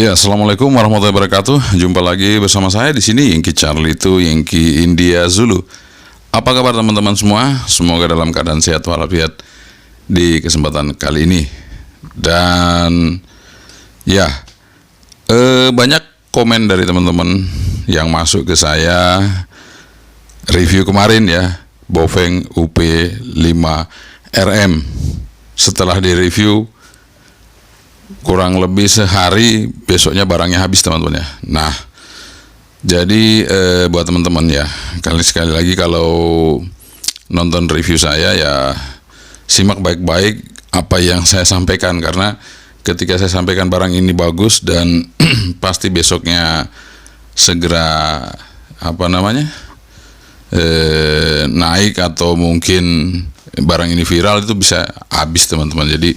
Ya, assalamualaikum warahmatullahi wabarakatuh. Jumpa lagi bersama saya di sini, Yengki Charlie itu Yengki India Zulu. Apa kabar teman-teman semua? Semoga dalam keadaan sehat walafiat di kesempatan kali ini. Dan ya, banyak komen dari teman-teman yang masuk ke saya review kemarin ya, Bofeng UP5RM. Setelah direview kurang lebih sehari, besoknya barangnya habis teman-teman ya. Nah, jadi buat teman-teman ya, sekali lagi kalau nonton review saya ya simak baik-baik apa yang saya sampaikan, karena ketika saya sampaikan barang ini bagus dan pasti besoknya segera naik atau mungkin barang ini viral, itu bisa habis teman-teman. Jadi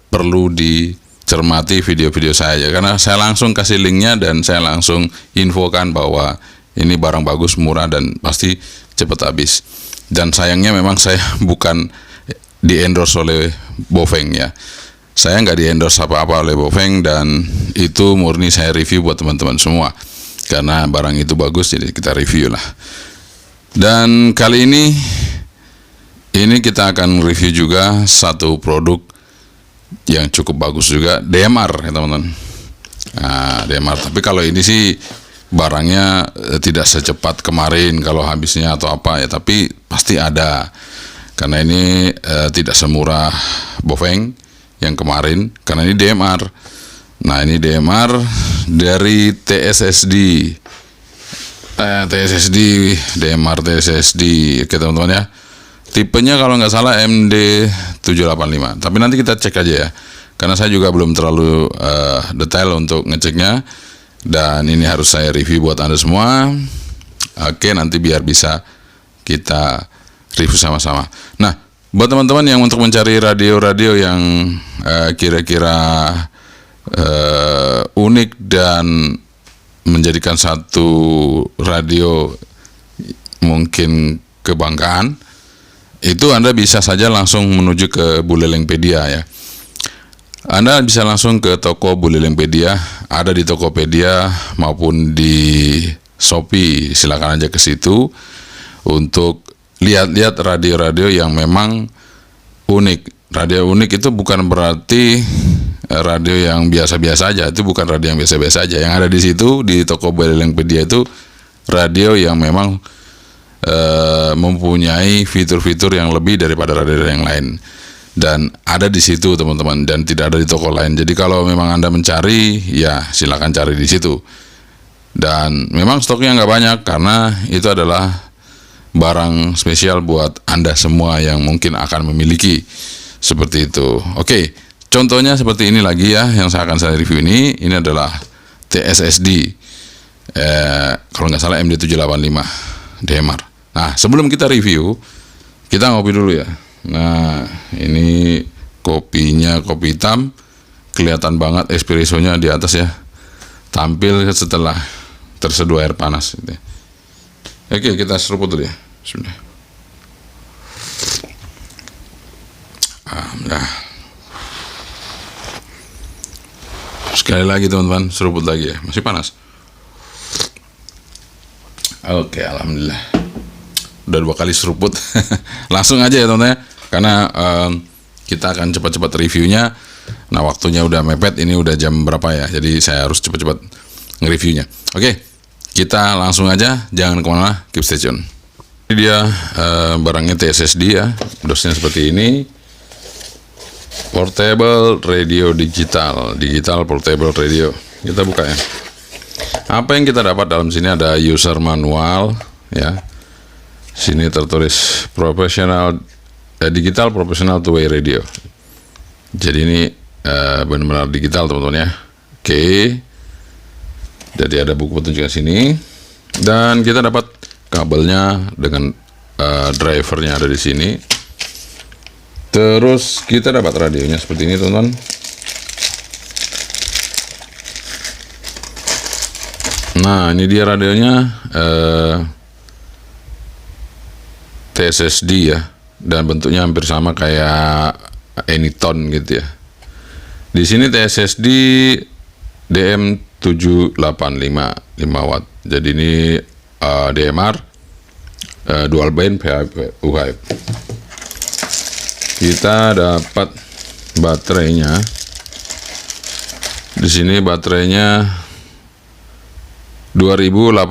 perlu dicermati video-video saya, karena saya langsung kasih linknya dan saya langsung infokan bahwa ini barang bagus, murah, dan pasti cepat habis. Dan sayangnya memang saya bukan di-endorse oleh Bofeng ya. Saya nggak di-endorse apa-apa oleh Bofeng, dan itu murni saya review buat teman-teman semua. Karena barang itu bagus, jadi kita review lah. Dan kali ini kita akan review juga satu produk yang cukup bagus juga, DMR ya teman-teman. Nah, DMR, tapi kalau ini sih barangnya tidak secepat kemarin kalau habisnya atau apa ya, tapi pasti ada, karena ini tidak semurah Bofeng yang kemarin, karena ini DMR. Nah, ini DMR dari TSSD, DMR TSSD, oke teman-teman ya. Tipenya kalau nggak salah MD785, tapi nanti kita cek aja ya, karena saya juga belum terlalu detail untuk ngeceknya, dan ini harus saya review buat Anda semua. Oke, nanti biar bisa kita review sama-sama. Nah, buat teman-teman yang untuk mencari radio-radio yang kira-kira unik dan menjadikan satu radio mungkin kebanggaan, itu Anda bisa saja langsung menuju ke Bulelengpedia ya. Anda bisa langsung ke toko Bulelengpedia, ada di Tokopedia maupun di Shopee. Silakan aja ke situ untuk lihat-lihat radio-radio yang memang unik. Radio unik itu bukan berarti radio yang biasa-biasa aja, itu bukan radio yang biasa-biasa aja. Yang ada di situ di toko Bulelengpedia itu radio yang memang mempunyai fitur-fitur yang lebih daripada radio yang lain, dan ada di situ teman-teman, dan tidak ada di toko lain. Jadi kalau memang Anda mencari, ya silakan cari di situ. Dan memang stoknya nggak banyak, karena itu adalah barang spesial buat Anda semua yang mungkin akan memiliki seperti itu. Oke, contohnya seperti ini lagi ya, yang saya review ini adalah TSSD, kalau nggak salah MD785 DMR. Nah, sebelum kita review, kita ngopi dulu ya. Nah, ini kopinya kopi hitam, kelihatan banget espressonya di atas ya, tampil setelah terseduh air panas gitu. Oke, kita seruput dulu ya. Sudah. Nah, sekali lagi teman-teman, seruput lagi ya, masih panas. Oke, alhamdulillah. Udah 2 kali seruput. Langsung aja ya teman-teman ya, karena kita akan cepat-cepat reviewnya. Nah, waktunya udah mepet, ini udah jam berapa ya, jadi saya harus cepat-cepat nge-reviewnya. Oke, kita langsung aja, jangan kemana, keep stay tune. Ini dia barangnya TSSD ya, dosnya seperti ini. Portable radio digital portable radio. Kita buka ya. Apa yang kita dapat dalam sini, ada user manual ya. Sini tertulis profesional digital professional two way radio. Jadi ini benar-benar digital teman-teman ya. Oke. Jadi ada buku petunjuknya sini, dan kita dapat kabelnya dengan drivernya ada di sini. Terus kita dapat radionya seperti ini teman-teman. Nah, ini dia radionya. TSSD ya, dan bentuknya hampir sama kayak Anyton gitu ya. Di sini TSSD DM785 5 watt. Jadi ini DMR dual band UHF. Kita dapat baterainya. Di sini baterainya 2850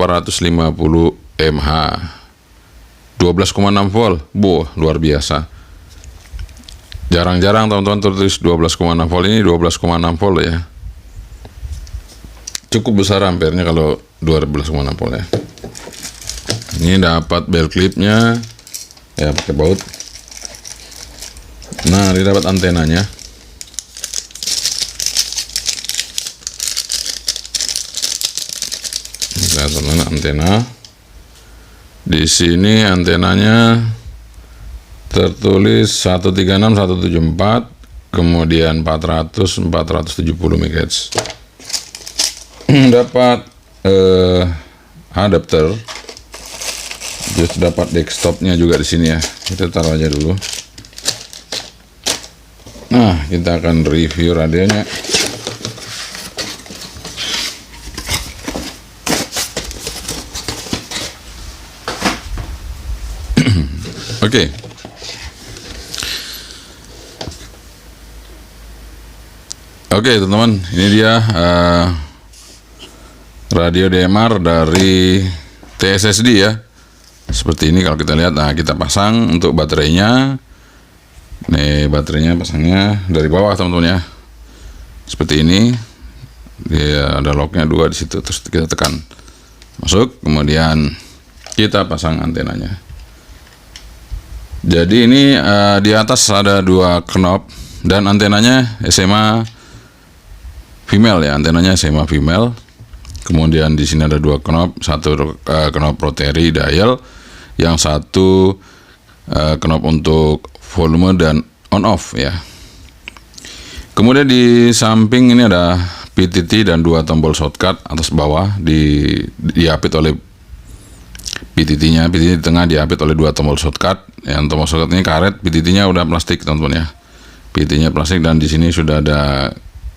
mAh. 12,6 volt. Luar biasa. Jarang-jarang teman-teman tulis 12,6 volt, ini 12,6 volt ya. Cukup besar ampernya kalau 12,6 volt ya. Ini dapat belt clipnya ya, pakai baut. Nah, ini dapat antenanya. Lihat teman, antena. Di sini antenanya tertulis 136 174, kemudian 400 470 MHz. Dapat adapter. Just dapat desktopnya juga di sini ya. Kita taruh aja dulu. Nah, kita akan review radionya. Oke. Oke, teman-teman, ini dia radio DMR dari TSSD ya. Seperti ini kalau kita lihat. Nah, kita pasang untuk baterainya. Nih, baterainya pasangnya dari bawah, teman-teman ya. Seperti ini. Dia ada locknya 2 di situ, terus kita tekan masuk, kemudian kita pasang antenanya. Jadi ini di atas ada 2 knob dan antenanya SMA female ya, antenanya SMA female. Kemudian di sini ada 2 knob, satu knob rotary dial, yang satu knob untuk volume dan on off ya. Kemudian di samping ini ada PTT dan 2 tombol shortcut atas bawah, diapit oleh PTT-nya. PTT di tengah diapit oleh 2 tombol shortcut. Yang tombol shortcut ini karet, PTT-nya udah plastik, teman-teman ya. PTT-nya plastik dan di sini sudah ada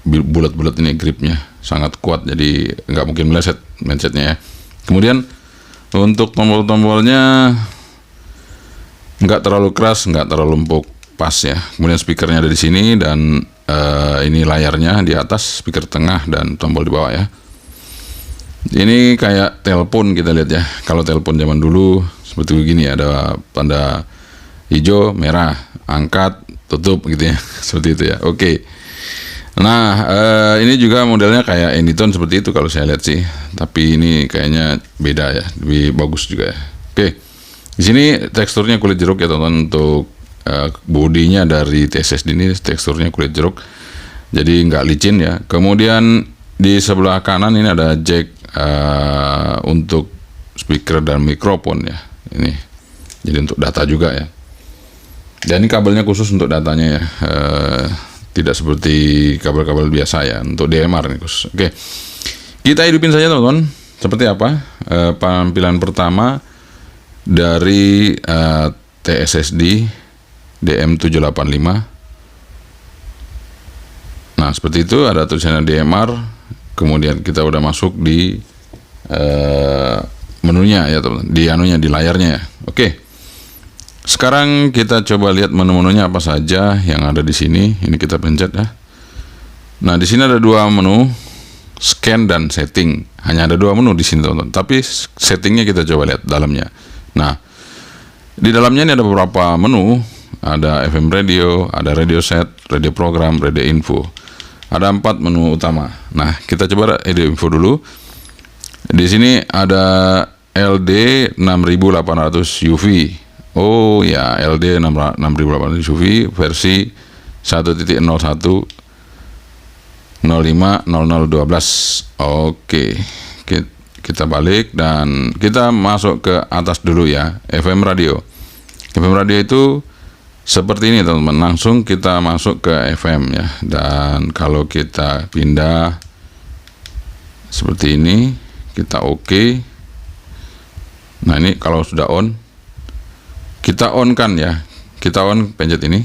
bulat-bulat ini gripnya, sangat kuat, jadi nggak mungkin meleset mindsetnya ya. Kemudian untuk tombol-tombolnya nggak terlalu keras, nggak terlalu empuk, pas ya. Kemudian speakernya ada di sini dan ini layarnya di atas, speaker tengah dan tombol di bawah ya. Ini kayak telepon, kita lihat ya. Kalau telepon zaman dulu seperti begini, ada tanda hijau, merah, angkat, tutup gitu ya. Seperti itu ya. Oke. Nah, ini juga modelnya kayak Anytone seperti itu kalau saya lihat sih. Tapi ini kayaknya beda ya, lebih bagus juga ya. Oke. Di sini teksturnya kulit jeruk ya, teman-teman. Untuk bodinya dari TSSD ini teksturnya kulit jeruk. Jadi nggak licin ya. Kemudian di sebelah kanan ini ada jack untuk speaker dan mikrofon ya. Ini jadi untuk data juga ya. Dan ini kabelnya khusus untuk datanya ya. Tidak seperti kabel-kabel biasa ya, untuk DMR nih khusus. Oke. Kita hidupin saja, teman-teman. Seperti apa tampilan pertama dari TSSD DM785. Nah, seperti itu, ada tulisannya DMR. Kemudian kita udah masuk di menunya ya, teman-teman. Di layarnya ya. Oke. Sekarang kita coba lihat menu-menunya apa saja yang ada di sini. Ini kita pencet ya. Nah, di sini ada 2 menu, scan dan setting. Hanya ada 2 menu di sini, teman-teman. Tapi settingnya kita coba lihat dalamnya. Nah, di dalamnya ini ada beberapa menu. Ada FM radio, ada radio set, radio program, radio info. Ada 4 menu utama. Nah, kita coba radio info dulu. Di sini ada LD 6800 UV. Oh ya, LD 6800 UV versi 1.01 05.0012. Oke, kita balik dan kita masuk ke atas dulu ya, FM radio. FM radio itu seperti ini, teman-teman. Langsung kita masuk ke FM ya. Dan kalau kita pindah seperti ini, kita oke. Nah, ini kalau sudah on, kita on kan ya. Kita on, pencet ini.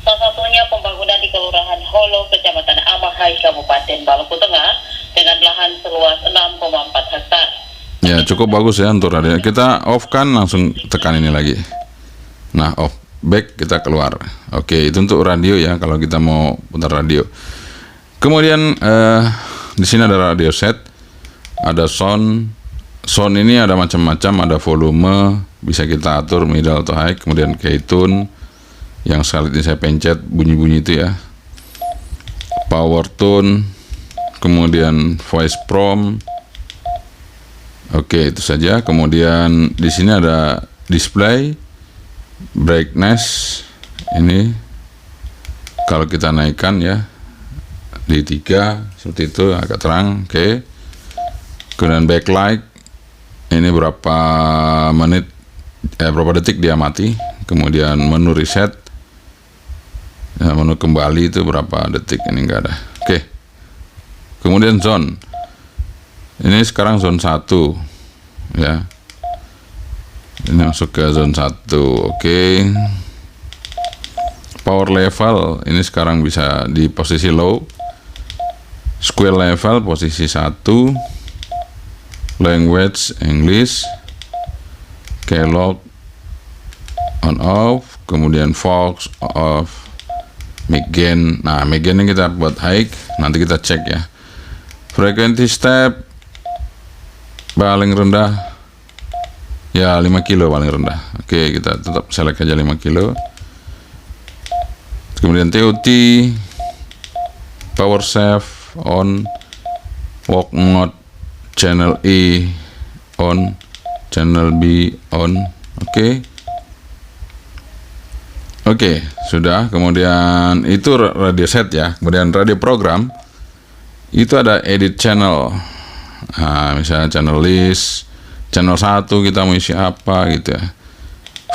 Salah satunya pembangunan di Kelurahan Holo, Kecamatan Amah Hai Kabupaten Maluku Tengah dengan lahan seluas 6,4 hektar. Ya, cukup bagus ya untuk radio. Kita off kan, langsung tekan ini lagi. Nah, off, back, kita keluar. Oke, itu untuk radio ya, kalau kita mau putar radio. Kemudian di sini ada radio set, ada sound. Sound ini ada macam-macam, ada volume, bisa kita atur middle atau high. Kemudian keytone, yang sekali ini saya pencet bunyi-bunyi itu ya. Power tone, kemudian voice prompt. Oke, itu saja. Kemudian di sini ada display, brightness. Ini kalau kita naikkan ya di 3 seperti itu agak terang. Oke. Kemudian backlight, ini berapa menit, berapa detik dia mati. Kemudian menu reset, ya, menu kembali itu berapa detik, ini enggak ada. Oke. Kemudian zone, ini sekarang zone 1 ya, ini masuk ke zone 1. Oke. Power level ini sekarang bisa di posisi low. Square level posisi 1. Language English. Keylog on off. Kemudian Fox off. Mic gain, nah mic gain ini kita buat high, nanti kita cek ya. Frequency step paling rendah ya 5 kilo paling rendah. Oke, kita tetap select aja 5 kilo. Kemudian TOT, power save on, walk mode, channel E on, channel B on. Oke, sudah. Kemudian itu radio set ya. Kemudian radio program itu ada edit channel. Nah, misalnya channel list, channel 1 kita mau isi apa gitu ya.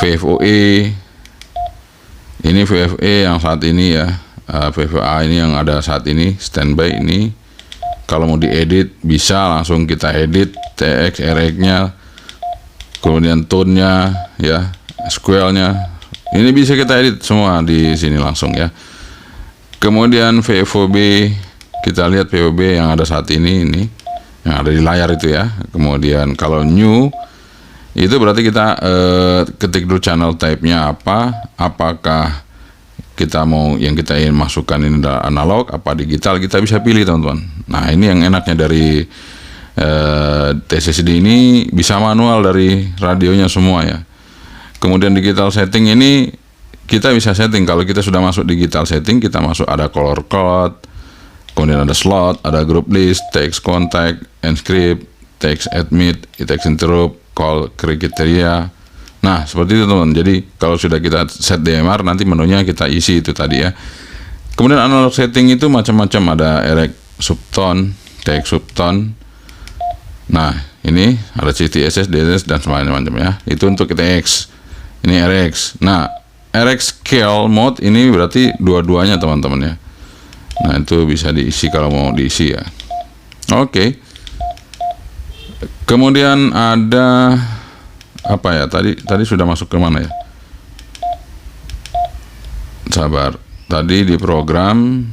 VFOE, ini VFE yang saat ini ya. VFA ini yang ada saat ini, standby ini. Kalau mau diedit bisa langsung kita edit TX, RX nya, kemudian tone-nya ya, SQL-nya. Ini bisa kita edit semua di sini langsung ya. Kemudian VFOB, kita lihat VFOB yang ada saat ini yang ada di layar itu ya. Kemudian kalau new itu berarti kita ketik dulu channel type-nya apa, apakah kita mau yang kita ingin masukkan ini adalah analog apa digital, kita bisa pilih teman-teman. Nah, ini yang enaknya dari TCCD ini, bisa manual dari radionya semua ya. Kemudian digital setting ini kita bisa setting. Kalau kita sudah masuk digital setting, kita masuk ada color code, kemudian ada slot, ada group list, text contact, encrypt, text admit, text interrupt, call kriteria. Nah, seperti itu teman. Jadi kalau sudah kita set DMR, nanti menunya kita isi itu tadi ya. Kemudian analog setting itu macam-macam, ada RX subtone, TX subtone. Nah, ini ada CTSS, DSS dan semacam-macam ya. Itu untuk TX. Ini RX. Nah, RX scale mode ini berarti dua-duanya teman-teman ya. Nah, itu bisa diisi kalau mau diisi ya. Oke. Kemudian ada apa ya? Tadi sudah masuk ke mana ya? Sabar. Tadi di program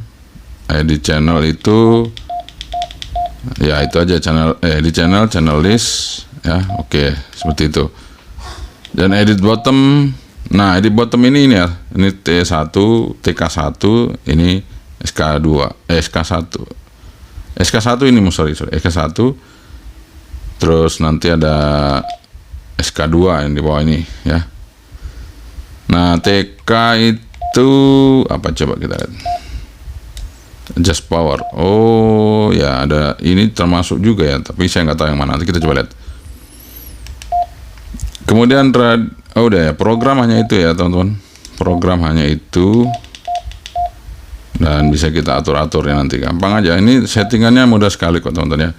di channel itu ya, itu aja channel di channel list ya. Oke, seperti itu. Dan edit bottom. Nah, edit bottom ini ya. Ini T1, TK1, ini SK2, SK1. SK1 ini sorry, SK1. Terus nanti ada SK2 yang di bawah ini ya. Nah, TK itu apa, coba kita lihat. Adjust power. Oh ya, ada ini termasuk juga ya, tapi saya nggak tahu yang mana. Nanti kita coba lihat. Kemudian udah ya, program hanya itu ya teman-teman. Program hanya itu. Dan bisa kita atur-atur ya, nanti gampang aja. Ini settingannya mudah sekali kok teman-teman ya.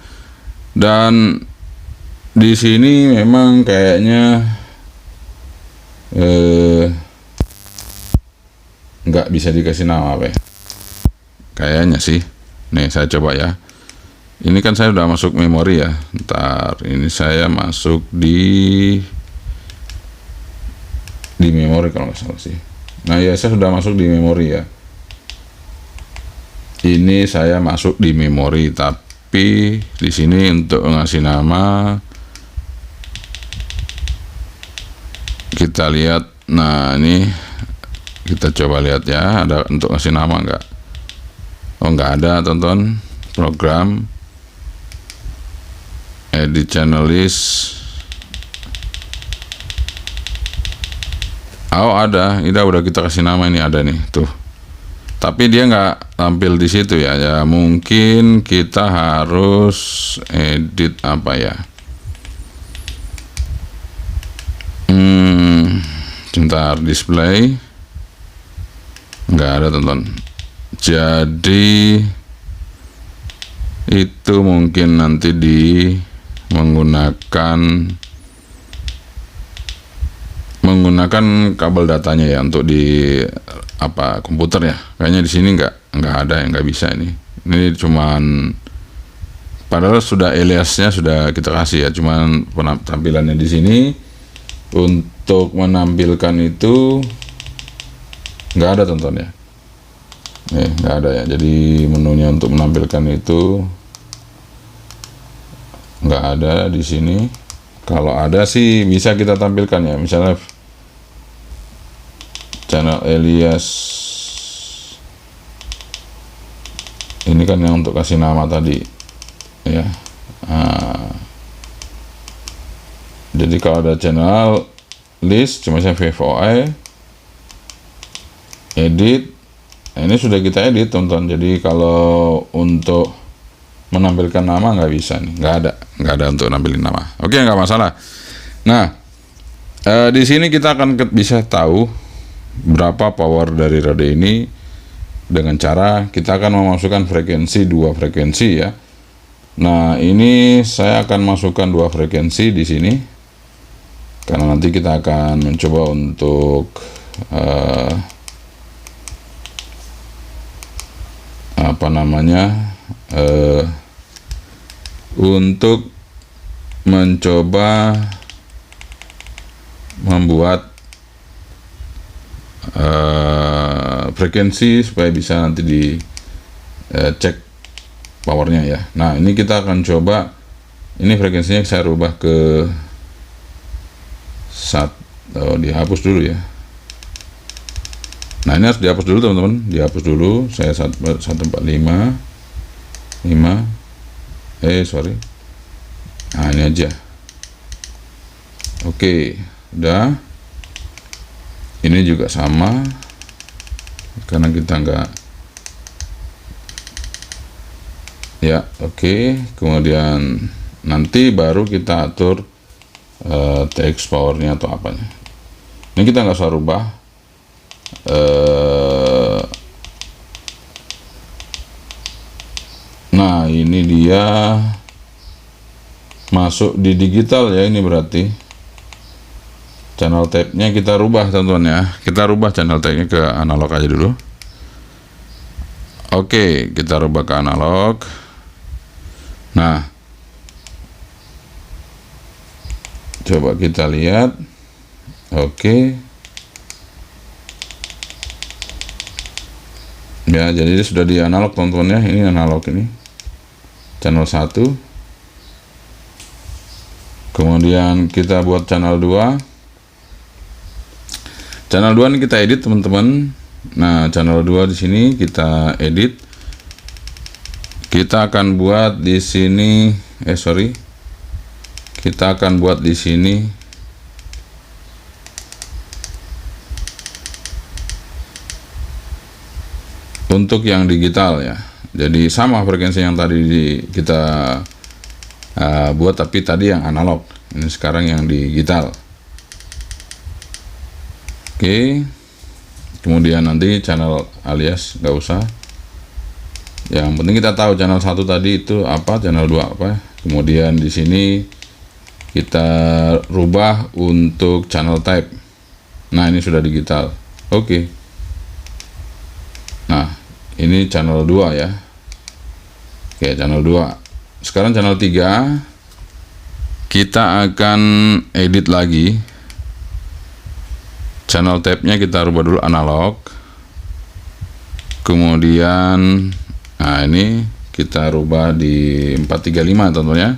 Dan di sini memang kayaknya nggak bisa dikasih nama apa ya. Kayaknya sih. Nih saya coba ya. Ini kan saya udah masuk memori ya. Ntar ini saya masuk di memori kalau nggak salah sih. Nah ya, saya sudah masuk di memori ya. ini saya masuk di memori, tapi di sini untuk ngasih nama kita lihat. Nah, ini kita coba lihat ya, ada untuk ngasih nama enggak? Oh, enggak ada, tonton program edit channel list. Oh, ada, ini udah kita kasih nama, ini ada nih tuh, tapi dia nggak tampil di situ ya. Ya mungkin kita harus edit apa ya. Sebentar, display nggak ada, tonton. Jadi itu mungkin nanti menggunakan kabel datanya ya, untuk di apa komputer ya. Kayaknya di sini nggak ada, yang nggak bisa ini cuman, padahal sudah aliasnya sudah kita kasih ya, cuman tampilannya di sini untuk menampilkan itu nggak ada, tonton ya. Nggak ada ya, jadi menunya untuk menampilkan itu nggak ada di sini. Kalau ada sih bisa kita tampilkan ya, misalnya channel alias ini kan yang untuk kasih nama tadi ya. Jadi kalau ada channel list, cuma saya VVOI edit. Nah, ini sudah kita edit, tonton. Jadi kalau untuk menampilkan nama nggak bisa nih, nggak ada untuk nampilin nama. Oke, nggak masalah. Nah, di sini kita akan bisa tahu berapa power dari radio ini dengan cara kita akan memasukkan frekuensi, 2 frekuensi ya. Nah, ini saya akan masukkan 2 frekuensi di sini karena nanti kita akan mencoba untuk untuk mencoba membuat frekuensi supaya bisa nanti cek powernya ya. Nah, ini kita akan coba, ini frekuensinya saya rubah ke dihapus dulu ya. Nah, ini harus dihapus dulu teman-teman, dihapus dulu. Saya 145 sorry. Nah, ini aja. Oke, udah. Ini juga sama, karena kita enggak ya. Oke, kemudian nanti baru kita atur TX powernya atau apanya. Ini kita nggak usah rubah. Nah, ini dia masuk di digital ya. Ini berarti channel type-nya kita rubah teman-teman ya. Kita rubah channel type-nya ke analog aja dulu. Oke, kita rubah ke analog. Nah, coba kita lihat. Oke. Ya, jadi sudah di analog teman-teman ya. Ini analog, ini channel 1. Kemudian kita buat channel 2. Channel 2 ini kita edit teman-teman. Nah, channel 2 di sini kita edit. Kita akan buat di sini kita akan buat di sini untuk yang digital ya. Jadi sama frekuensi yang tadi kita buat, tapi tadi yang analog. Ini sekarang yang digital. Oke. Kemudian nanti channel alias nggak usah. Yang penting kita tahu channel 1 tadi itu apa, channel 2 apa. Kemudian di sini kita rubah untuk channel type. Nah, ini sudah digital. Oke. Nah, ini channel 2 ya. Oke, channel 2. Sekarang channel 3 kita akan edit lagi. Channel type-nya kita rubah dulu analog. Kemudian Nah, ini kita rubah di 435 tentunya.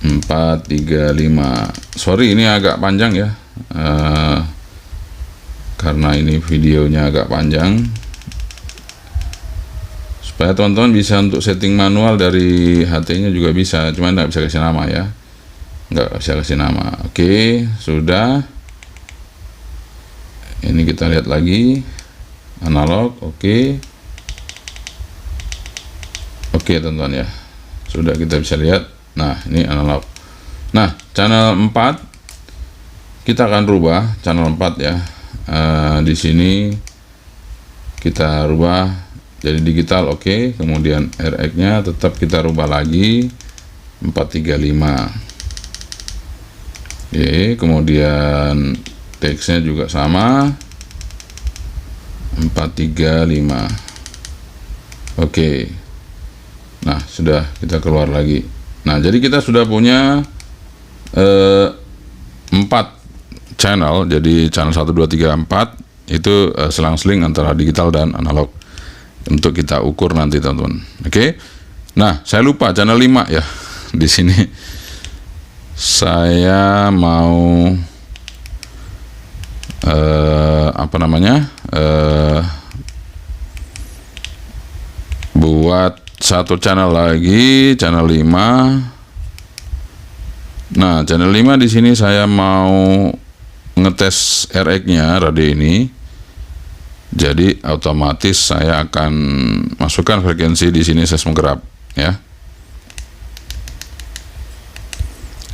435. Sorry, ini agak panjang ya. Karena ini videonya agak panjang. Supaya teman-teman bisa untuk setting manual dari HT-nya juga bisa, cuman nggak bisa kasih nama ya. Nggak bisa kasih nama. Oke, sudah. Ini kita lihat lagi. Analog, oke. Oke teman-teman ya. Sudah kita bisa lihat. Nah, ini analog. Nah, channel 4 kita akan rubah channel 4 ya. Di sini kita rubah jadi digital, oke. Kemudian RX-nya tetap kita rubah lagi 435. Oke, kemudian teksnya juga sama 435. Oke. Nah, sudah kita keluar lagi. Nah, jadi kita sudah punya 4 channel. Jadi channel 1, 2, 3, 4 itu selang-seling antara digital dan analog untuk kita ukur nanti teman-teman. Oke. Nah, saya lupa channel 5 ya. Di sini saya mau buat satu channel lagi, channel 5. Nah, channel 5 di sini saya mau ngetes RX-nya radio ini. Jadi otomatis saya akan masukkan frekuensi di sini seismograf ya.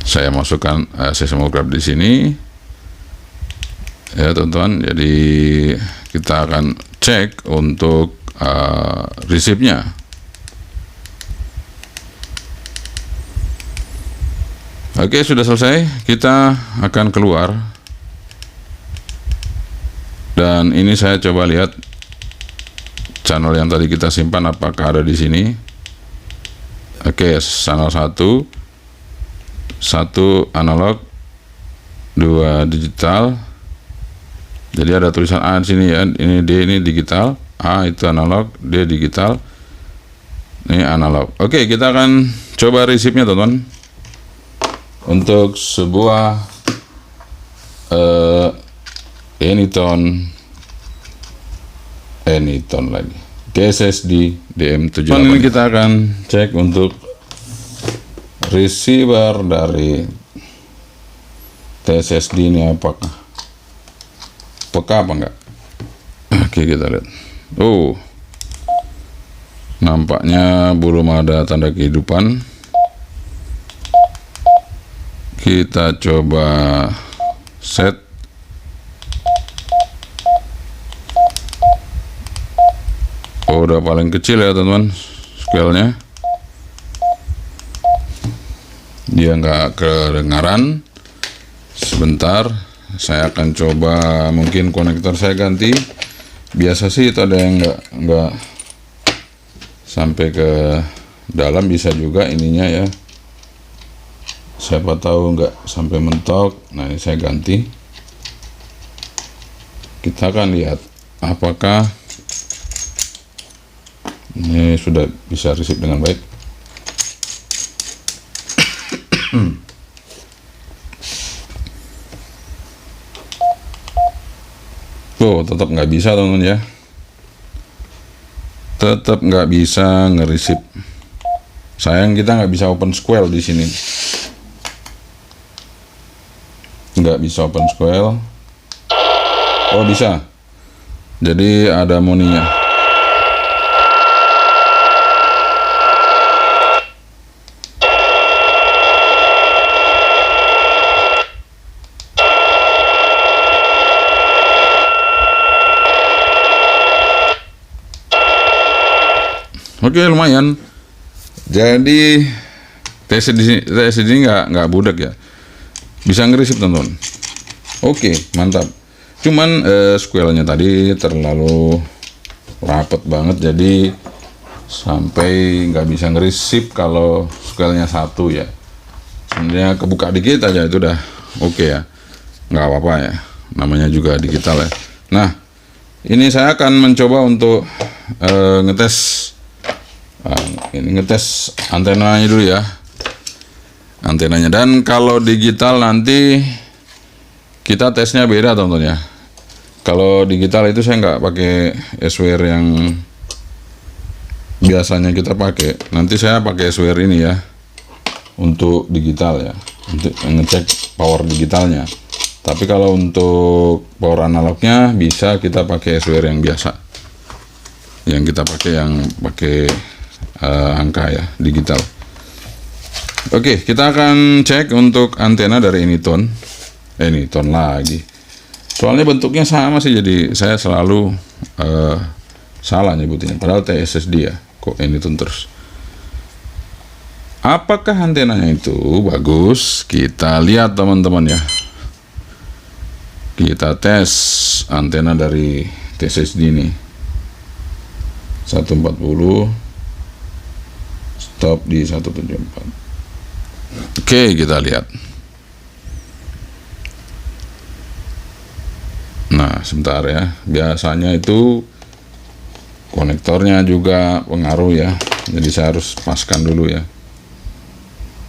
Saya masukkan seismograf di sini. Ya, teman-teman. Jadi kita akan cek untuk resipnya. Oke, sudah selesai. Kita akan keluar. Dan ini saya coba lihat channel yang tadi kita simpan apakah ada di sini. Oke, channel 1 analog, 2 digital. Jadi ada tulisan A di sini ya. Ini D, ini digital. A itu analog, D digital. Ini analog. Oke, kita akan coba resipnya teman-teman. Untuk sebuah Anyton lagi TSSD DM78. Ini kita akan cek untuk receiver dari TSSD ini apakah peka apa enggak. Oke, kita lihat. Oh, nampaknya belum ada tanda kehidupan. Kita coba set. Oh, udah paling kecil ya teman-teman scale-nya. Dia nggak kedengaran. Sebentar, saya akan coba mungkin konektor saya ganti. Biasa sih itu ada yang nggak sampai ke dalam, bisa juga ininya ya. Siapa tahu nggak sampai mentok. Nah, ini saya ganti. Kita akan lihat apakah ini sudah bisa receive dengan baik. Oh, tetap nggak bisa teman-teman ya. Tetap nggak bisa nge-receive. Sayang kita nggak bisa open SQL di sini. Nggak bisa open SQL. Oh, bisa. Jadi ada moninya. Oke, lumayan. Jadi TSD ini nggak budak ya. Bisa ngerisip teman-teman. Oke, mantap. Cuman SQL-nya tadi terlalu rapet banget, jadi sampai nggak bisa ngerisip kalau SQL-nya 1 ya. Sebenarnya kebuka dikit aja itu udah oke ya. Nggak apa-apa ya. Namanya juga digital ya. Nah, ini saya akan mencoba untuk ngetes ini ngetes antenanya dulu ya, antenanya. Dan kalau digital nanti kita tesnya beda teman-teman ya. Kalau digital itu saya nggak pakai SWR yang biasanya kita pakai. Nanti saya pakai SWR ini ya untuk digital ya, untuk ngecek power digitalnya. Tapi kalau untuk power analognya bisa kita pakai SWR yang biasa, yang kita pakai angka ya, digital. Oke, kita akan cek untuk antena dari Anytone. Anytone lagi, soalnya bentuknya sama sih, jadi saya selalu salah nyebutinnya, padahal TSSD ya, kok Anytone terus. Apakah antenanya itu bagus? Kita lihat teman-teman ya. Kita tes antena dari TSSD ini 140, stop di 174. Oke, kita lihat. Nah, sebentar ya. Biasanya itu konektornya juga pengaruh ya. Jadi saya harus paskan dulu ya.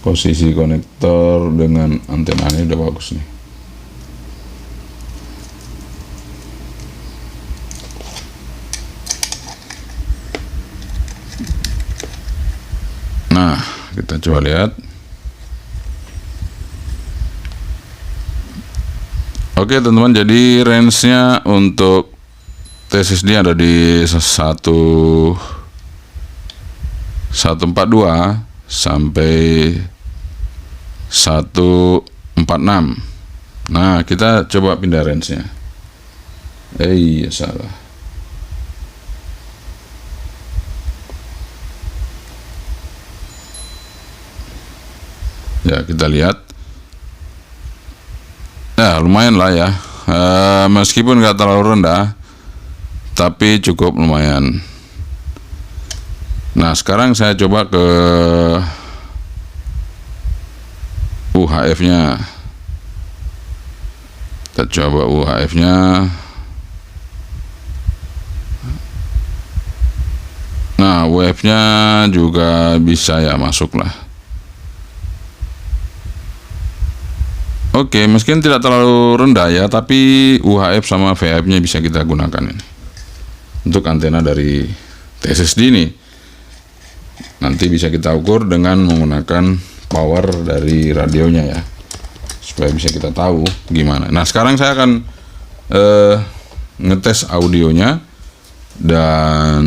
Posisi konektor dengan antenanya udah bagus nih. Nah, kita coba lihat. Oke teman-teman, jadi range-nya untuk TSSD ada di 142 sampai 146. Nah, kita coba pindah range-nya. Salah. Ya, kita lihat. Ya, lumayan lah ya. Meskipun nggak terlalu rendah, tapi cukup lumayan. Nah, sekarang saya coba ke UHF-nya. Kita coba UHF-nya. Nah, UHF-nya juga bisa ya, masuk lah. Oke, mungkin tidak terlalu rendah ya, tapi UHF sama VHF-nya bisa kita gunakan ini untuk antena dari TSSD ini. Nanti bisa kita ukur dengan menggunakan power dari radionya ya, supaya bisa kita tahu gimana. Nah, sekarang saya akan ngetes audionya dan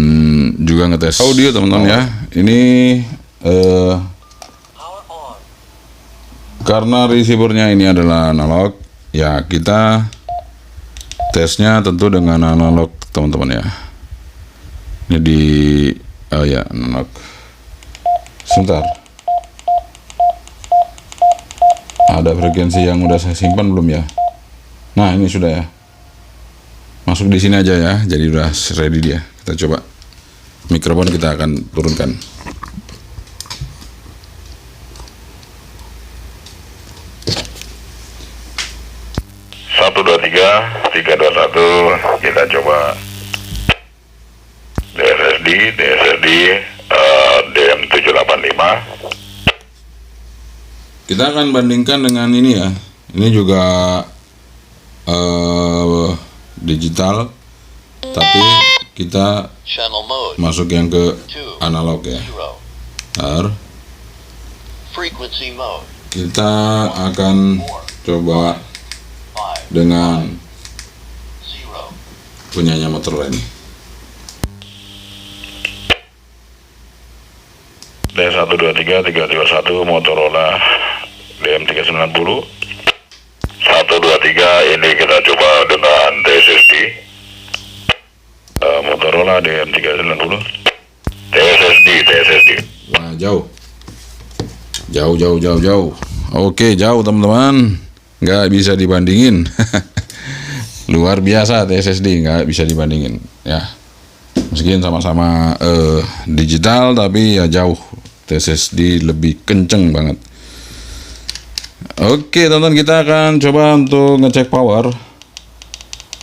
juga ngetes audio teman-teman ya. Ini karena receivernya ini adalah analog, ya kita tesnya tentu dengan analog teman-teman ya. Ini di analog. Sebentar. Ada frekuensi yang udah saya simpan belum ya? Nah, ini sudah ya. Masuk di sini aja ya. Jadi udah ready dia. Kita coba. Mikrofon kita akan turunkan. Tiga, dua, satu, kita coba DSSD DM785. Kita akan bandingkan dengan ini ya. Ini juga digital, tapi kita masuk yang ke analog ya. Kita akan coba dengan punyanya Motorola ini. D123 321 Motorola DM390 123. Ini kita coba dengan TSSD Motorola DM390 TSSD. Wah, jauh. Oke, jauh teman-teman, nggak bisa dibandingin. Luar biasa TSSD, nggak bisa dibandingin ya. Meskipun sama-sama digital, tapi ya jauh TSSD lebih kenceng banget. Oke teman-teman, kita akan coba untuk ngecek power.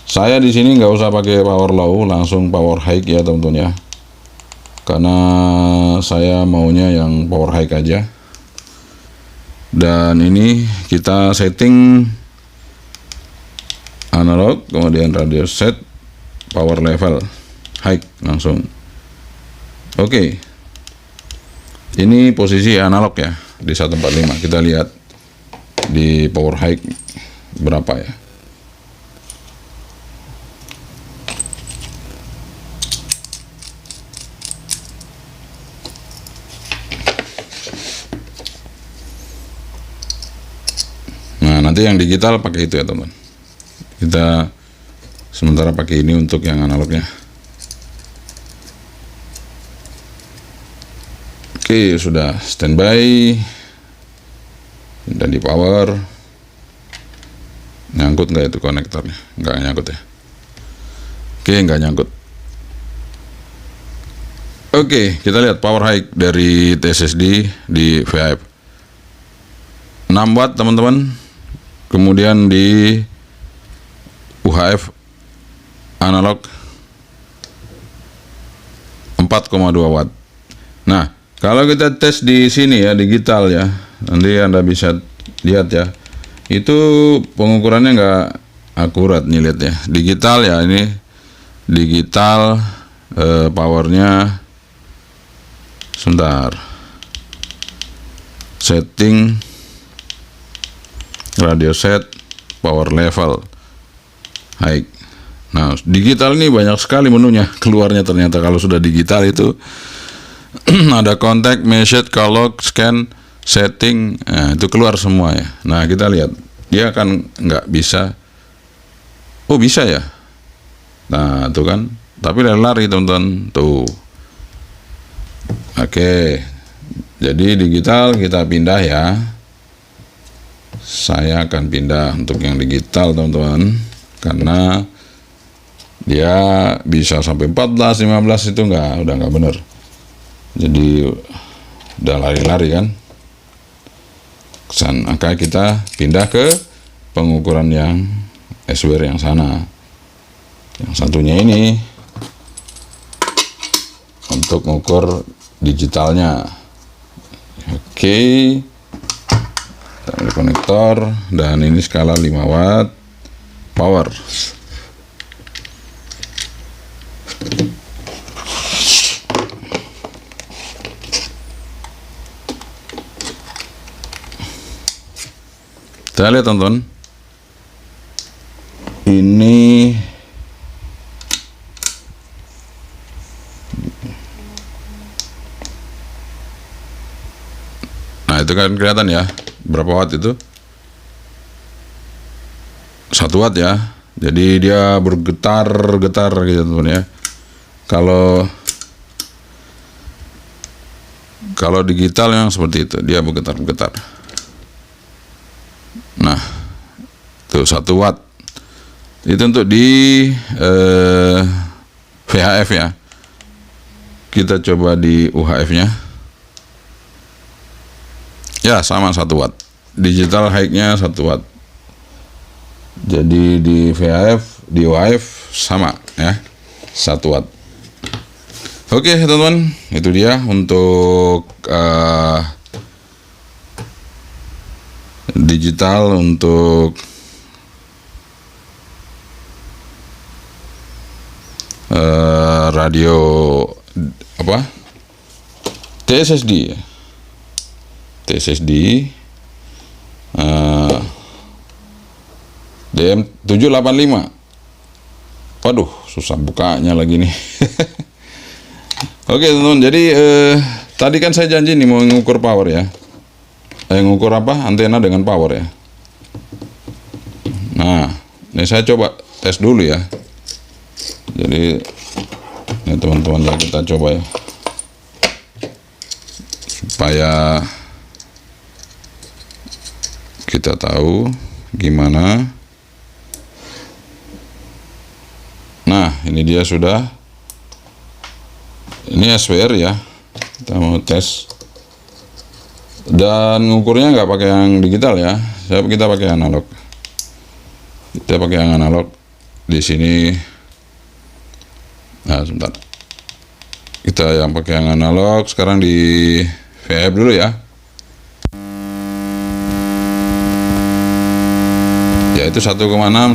Saya di sini nggak usah pakai power low, langsung power high ya teman-teman ya. karena saya maunya yang power high aja. Dan ini kita setting analog, kemudian radio set, power level high langsung. Oke. Ini posisi analog ya di 145. Kita lihat di power high berapa ya. Nah, nanti yang digital pakai itu ya teman. Kita sementara pakai ini untuk yang analognya. Oke, sudah standby. Dan di power. Nyangkut nggak itu konektornya? Nggak nyangkut ya. Oke, nggak nyangkut. Oke, kita lihat power high dari TSSD di VHF 6 watt teman-teman. Kemudian di UHF analog 4,2 watt. Nah, kalau kita tes di sini ya, digital ya, nanti Anda bisa lihat ya, itu pengukurannya nggak akurat nih, lihat ya. Digital ya, ini digital powernya, sebentar, setting radio set, power level high. Nah, digital ini banyak sekali menunya keluarnya ternyata. Kalau sudah digital itu ada kontak, message, kalau scan, setting, nah, itu keluar semua ya. Nah, kita lihat dia kan nggak bisa. Oh, bisa ya. Nah, tuh kan, tapi lari teman-teman tuh. Oke, jadi digital kita pindah ya. Saya akan pindah untuk yang digital teman-teman, karena dia bisa sampai 14, 15 itu udah nggak bener. Jadi udah lari-lari kan. Maka kita pindah ke pengukuran yang SWR yang sana. Yang satunya ini untuk mengukur digitalnya. Oke. Ada konektor, dan ini skala 5 watt power. Kita lihat teman-teman, ini nah itu kan kelihatan ya berapa watt itu, 1 watt ya. Jadi dia bergetar-getar gitu teman-teman ya. Kalau digital yang seperti itu, dia bergetar-getar. Nah, tuh 1 watt. Itu untuk di VHF ya. Kita coba di UHF-nya. Ya, sama 1 watt. Digital high-nya 1 watt. Jadi di VHF, di UHF sama ya, 1 watt. Oke teman-teman, itu dia untuk digital untuk radio apa? TSSD DM785. Waduh, susah bukanya lagi nih. Oke teman-teman, jadi tadi kan saya janji nih mau mengukur power ya. Ngukur apa? Antena dengan power ya. Nah, ini saya coba tes dulu ya. Jadi ini teman-teman ya, kita coba ya, supaya kita tahu gimana. Nah, ini dia sudah. Ini SWR ya. Kita mau tes. Dan ngukurnya nggak pakai yang digital ya. Kita pakai analog. Kita pakai yang analog. Di sini. Nah, sebentar. Kita yang pakai yang analog sekarang di VHF dulu ya. Ya itu 1,6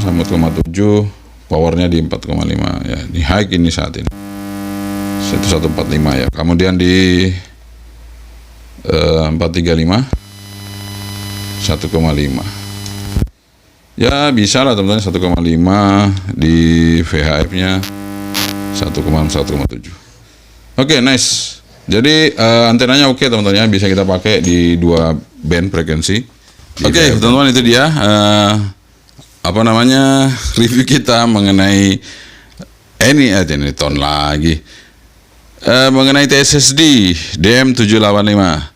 sampai 4,7, powernya di 4,5 ya. Di high ini saat ini. Itu 145 ya. Kemudian di 435 1,5. Ya bisa lah teman-teman, 1,5 di VHF-nya 1,7. Oke, nice. Jadi antenanya oke teman-teman ya, bisa kita pakai di 2 band frekuensi. Oke, teman-teman, itu dia review kita mengenai ini tahun lagi. Mengenai TSSD DM785.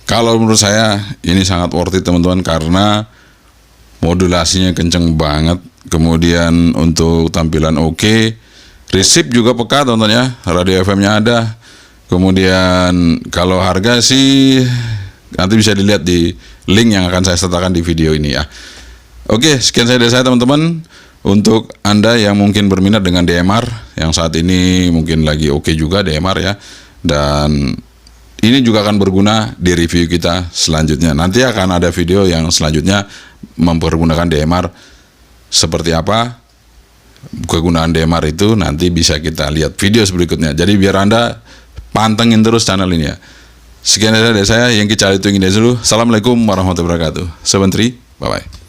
Kalau menurut saya ini sangat worth it teman-teman, karena modulasinya kenceng banget, kemudian untuk tampilan oke, receive juga peka teman-teman ya, radio FM-nya ada. Kemudian kalau harga sih nanti bisa dilihat di link yang akan saya sertakan di video ini ya. Oke, sekian dari saya teman-teman. Untuk Anda yang mungkin berminat dengan DMR, yang saat ini mungkin lagi oke juga DMR ya, dan ini juga akan berguna di review kita selanjutnya. Nanti akan ada video yang selanjutnya mempergunakan DMR seperti apa. Kegunaan DMR itu nanti bisa kita lihat video berikutnya. Jadi biar Anda pantengin terus channel ini ya. Sekian dari saya, yang kita itu ingin dulu. Assalamualaikum warahmatullahi wabarakatuh. 73, bye-bye.